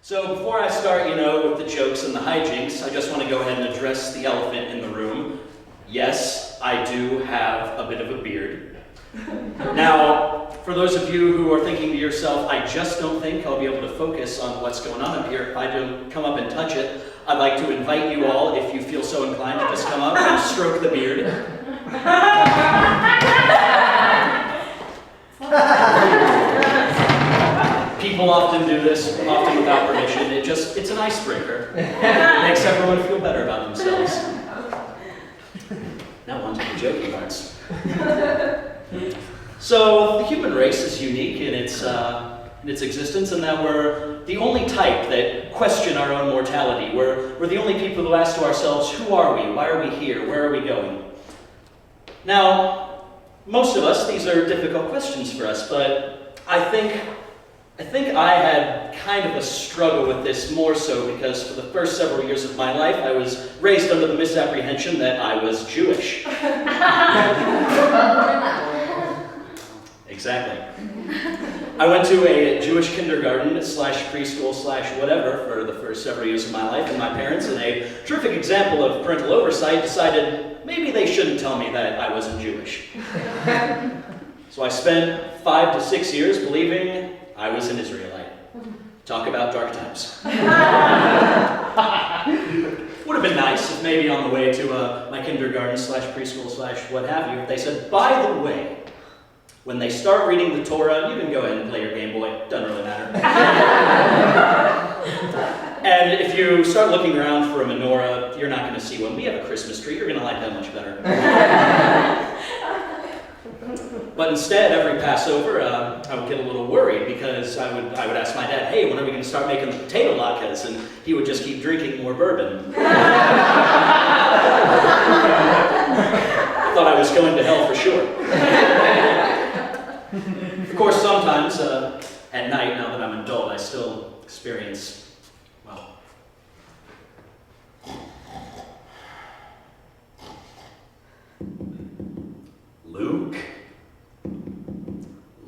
So before I start, with the jokes and the hijinks, I just want to go ahead and address the elephant in the room. Yes, I do have a bit of a beard. Now, for those of you who are thinking to yourself, I just don't think I'll be able to focus on what's going on up here if I don't come up and touch it, I'd like to invite you all, if you feel so inclined, to just come up and stroke the beard. People often do this, often without permission. It's an icebreaker. It makes everyone feel better about themselves. Now on to the joking parts. So, the human race is unique in its existence in that we're the only type that question our own mortality. We're the only people who ask to ourselves, who are we? Why are we here? Where are we going? Now, most of us, these are difficult questions for us, but I think I had kind of a struggle with this more so because for the first several years of my life, I was raised under the misapprehension that I was Jewish. Exactly. I went to a Jewish kindergarten / preschool / whatever for the first several years of my life, and my parents, in a terrific example of parental oversight, decided maybe they shouldn't tell me that I wasn't Jewish. So I spent 5 to 6 years believing I was an Israelite. Talk about dark times. Would have been nice if maybe on the way to my kindergarten / preschool / what have you, if they said, by the way, when they start reading the Torah, you can go ahead and play your Game Boy, doesn't really matter. And if you start looking around for a menorah, you're not going to see one. We have a Christmas tree, you're going to like that much better. But instead, every Passover, I would get a little worried because I would ask my dad, hey, when are we going to start making the potato latkes? And he would just keep drinking more bourbon. Thought I was going to hell for sure. Of course, sometimes at night, now that I'm an adult, I still experience,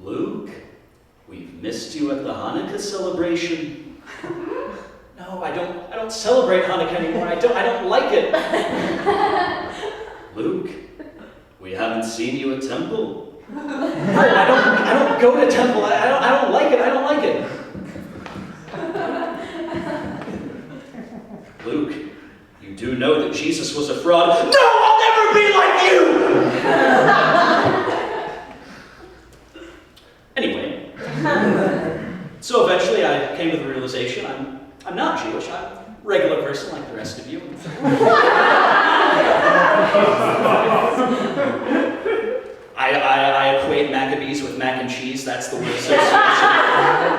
Luke, we've missed you at the Hanukkah celebration. No, I don't celebrate Hanukkah anymore. I don't like it. Luke, we haven't seen you at temple. No, I don't go to temple. I don't like it. I don't like it. Luke, you do know that Jesus was a fraud. No, I'll never be like you! Anyway, so eventually I came to the realization I'm not Jewish. I'm a regular person like the rest of you. I equate Maccabees with mac and cheese. That's the word association.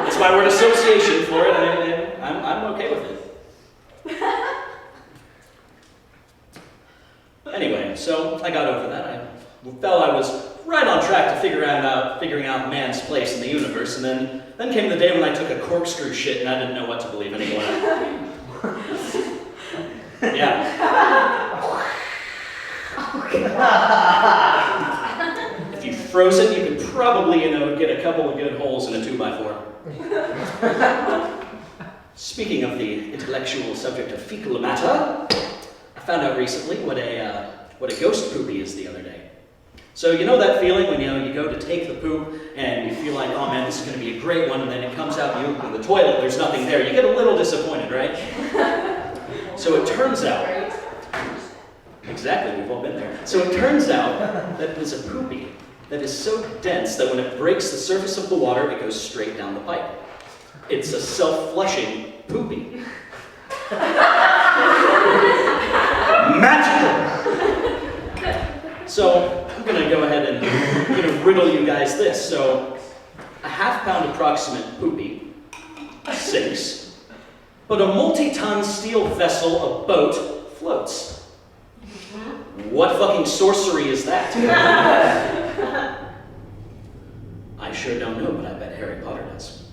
It's my word association for it. I'm okay with it. Anyway, so I got over that. I felt I was right on track to figuring out man's place in the universe, and then came the day when I took a corkscrew shit and I didn't know what to believe anymore. Yeah. If you froze it, you could probably, get a couple of good holes in a 2x4. Speaking of the intellectual subject of fecal matter, I found out recently what a ghost poopy is the other day. So you know that feeling when you go to take the poop and you feel like, oh man, this is going to be a great one, and then it comes out and you open the toilet, there's nothing there. You get a little disappointed, right? So it turns out, exactly, we've all been there. So it turns out that there's a poopy that is so dense that when it breaks the surface of the water, it goes straight down the pipe. It's a self-flushing poopy. Magical! So I'm going to go ahead and riddle you guys this. So a half-pound approximate poopy sinks, but a multi-ton steel vessel, a boat, floats. What fucking sorcery is that? I sure don't know, but I bet Harry Potter does.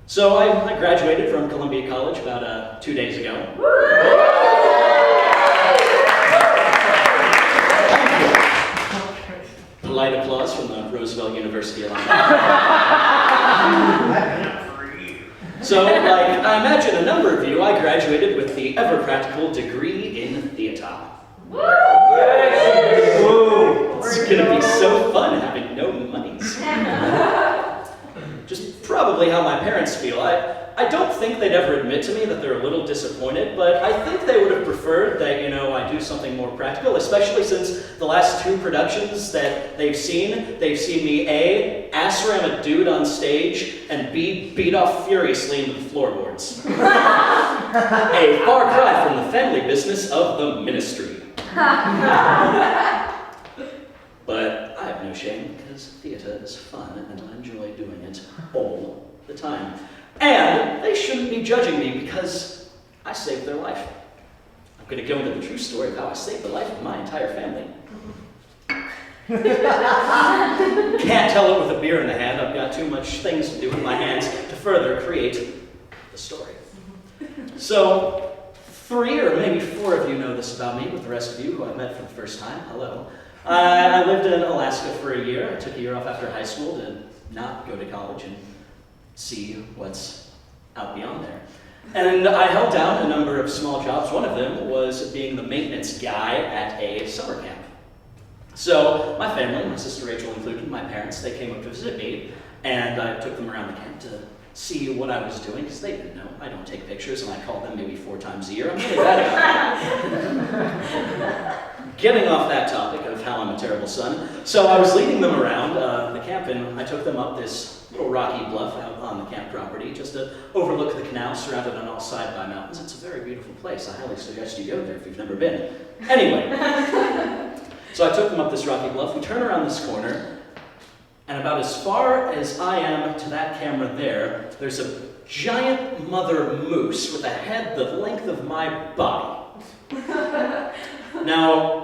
So I graduated from Columbia College about 2 days ago. Polite applause from the Roosevelt University alumni. I imagine a number of you, I graduated with the ever-practical degree in theater. Woo! It's gonna be so fun having no monies. Just probably how my parents feel. I don't think they'd ever admit to me that they're a little disappointed, but I think they would have preferred that, I do something more practical, especially since the last 2 productions that they've seen me A, ass ram a dude on stage, and B, beat off furiously into the floorboards. A far cry from the family business of the ministry. But I have no shame, because theater is fun, and I enjoy doing it all the time. And they shouldn't be judging me because I saved their life. I'm going to go into the true story of how I saved the life of my entire family. Can't tell it with a beer in the hand. I've got too much things to do with my hands to further create the story. So, 3 or maybe 4 of you know this about me, with the rest of you who I've met for the first time. Hello. I lived in Alaska for a year. I took a year off after high school to not go to college and see what's out beyond there. And I held down a number of small jobs. One of them was being the maintenance guy at a summer camp. So my family, my sister Rachel included, my parents, they came up to visit me, and I took them around the camp to see what I was doing, because they didn't know. I don't take pictures, and I call them maybe 4 times a year. I'm really bad at it. Getting off that topic of how I'm a terrible son, so I was leading them around the camp, and I took them up this little rocky bluff out on the camp property just to overlook the canal surrounded on all sides by mountains. It's a very beautiful place. I highly suggest you go there if you've never been. Anyway, so I took them up this rocky bluff. We turn around this corner, and about as far as I am to that camera there's a giant mother moose with a head the length of my body. Now,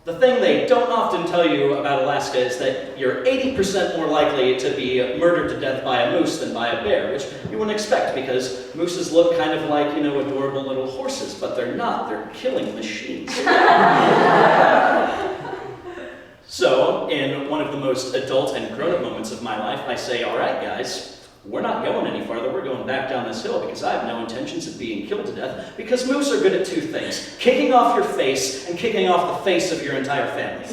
the thing they don't often tell you about Alaska is that you're 80% more likely to be murdered to death by a moose than by a bear, which you wouldn't expect because mooses look kind of like, adorable little horses, but they're not. They're killing machines. So, in one of the most adult and grown-up moments of my life, I say, all right, guys, we're not going any farther. We're going back down this hill because I have no intentions of being killed to death, because moose are good at 2 things: kicking off your face and kicking off the face of your entire family.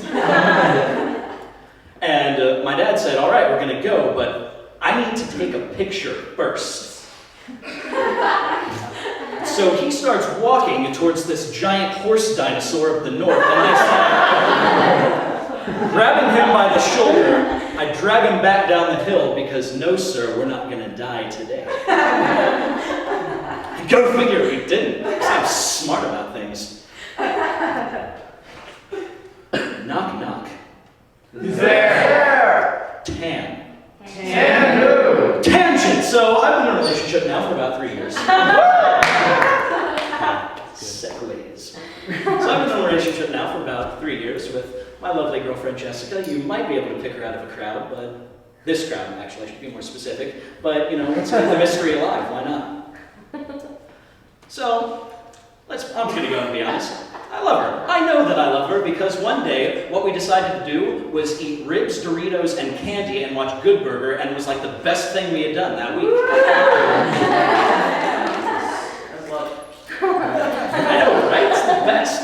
And my dad said, all right, we're going to go, but I need to take a picture first. So he starts walking towards this giant horse dinosaur of the north, and I start grabbing him by the shoulder. I drag him back down the hill because, no sir, we're not going to die today. Go figure, we didn't, because I'm smart about things. Knock, knock. Who's there? Tan. Tan who? Tangent! So I've been in a relationship now for about 3 years. Segues. So I've been in a relationship now for about 3 years with my lovely girlfriend Jessica. You might be able to pick her out of a crowd, but this crowd, actually, I should be more specific. But, let's keep the mystery alive, why not? So, I'm going to go and be honest. I love her. I know that I love her because one day, what we decided to do was eat ribs, Doritos, and candy and watch Good Burger, and it was like the best thing we had done that week. I know, right? It's the best.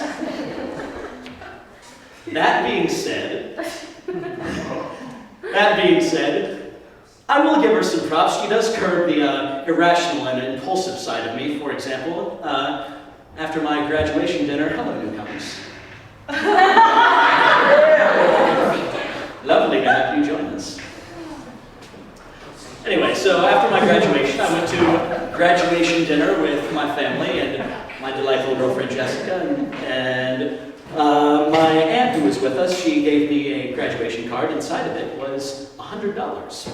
That being said, I will give her some props. She does curb the irrational and impulsive side of me. For example, after my graduation dinner, hello newcomers. Lovely to have you join us. Anyway, so after my graduation, I went to graduation dinner with my family and my delightful girlfriend Jessica, and my aunt who was with us, she gave me a graduation card. Inside of it was $100.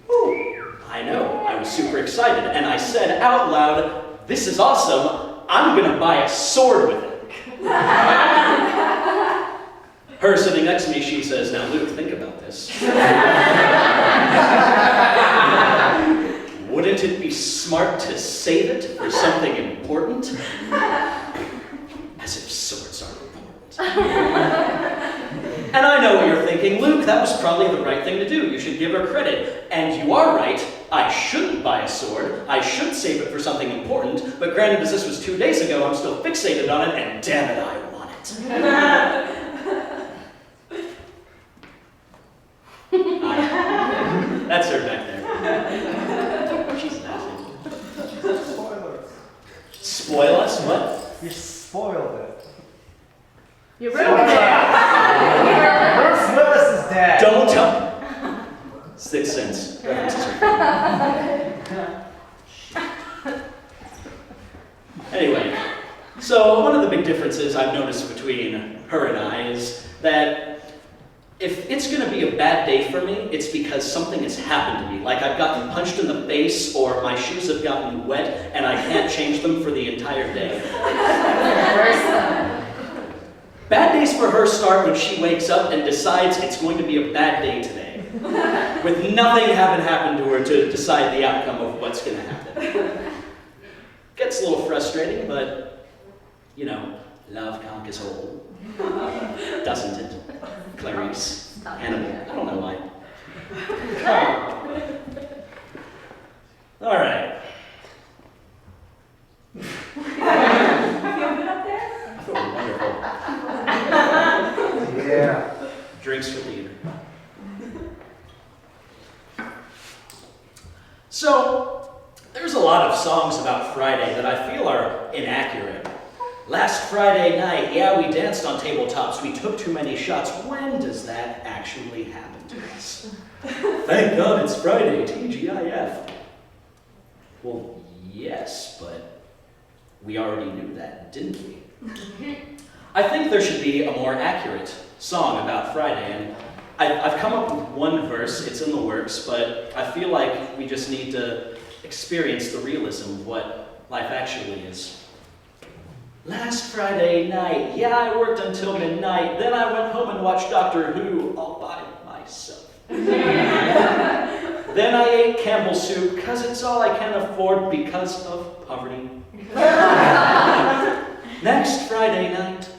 Ooh, I know, I was super excited, and I said out loud, this is awesome, I'm gonna buy a sword with it. Her sitting next to me, she says, now Luke, think about this. Wouldn't it be smart to save it for something important? As if swords are important. And I know what you're thinking, Luke, that was probably the right thing to do. You should give her credit. And you are right, I shouldn't buy a sword. I should save it for something important, but granted, as this was 2 days ago, I'm still fixated on it, and damn it, I want it. That's her back there. She's laughing. Spoilers. Spoil us? What? You spoiled it. You ruined it. Bruce Willis is dead. Don't tell. Sixth Sense references are Anyway, so one of the big differences I've noticed between her and I is that if it's going to be a bad day for me, it's because something has happened to me. Like I've gotten punched in the face, or my shoes have gotten wet, and I can't change them for the entire day. Bad days for her start when she wakes up and decides it's going to be a bad day today, with nothing having happened to her to decide the outcome of what's going to happen. Gets a little frustrating, but, you know, love conquers all. Doesn't it? Clarice, Hannibal, I don't know why. All right. Feel good up there? I feel wonderful. Yeah. Drinks for theater. So, there's a lot of songs about Friday that I feel are inaccurate. Last Friday night, yeah, we danced on tabletops, we took too many shots. When does that actually happen to us? Thank God it's Friday, TGIF. Well, yes, but we already knew that, didn't we? I think there should be a more accurate song about Friday, and I've come up with one verse, it's in the works, but I feel like we just need to experience the realism of what life actually is. Last Friday night, yeah, I worked until midnight, then I went home and watched Doctor Who all by myself. Then I ate Campbell soup, because it's all I can afford because of poverty. Next Friday night,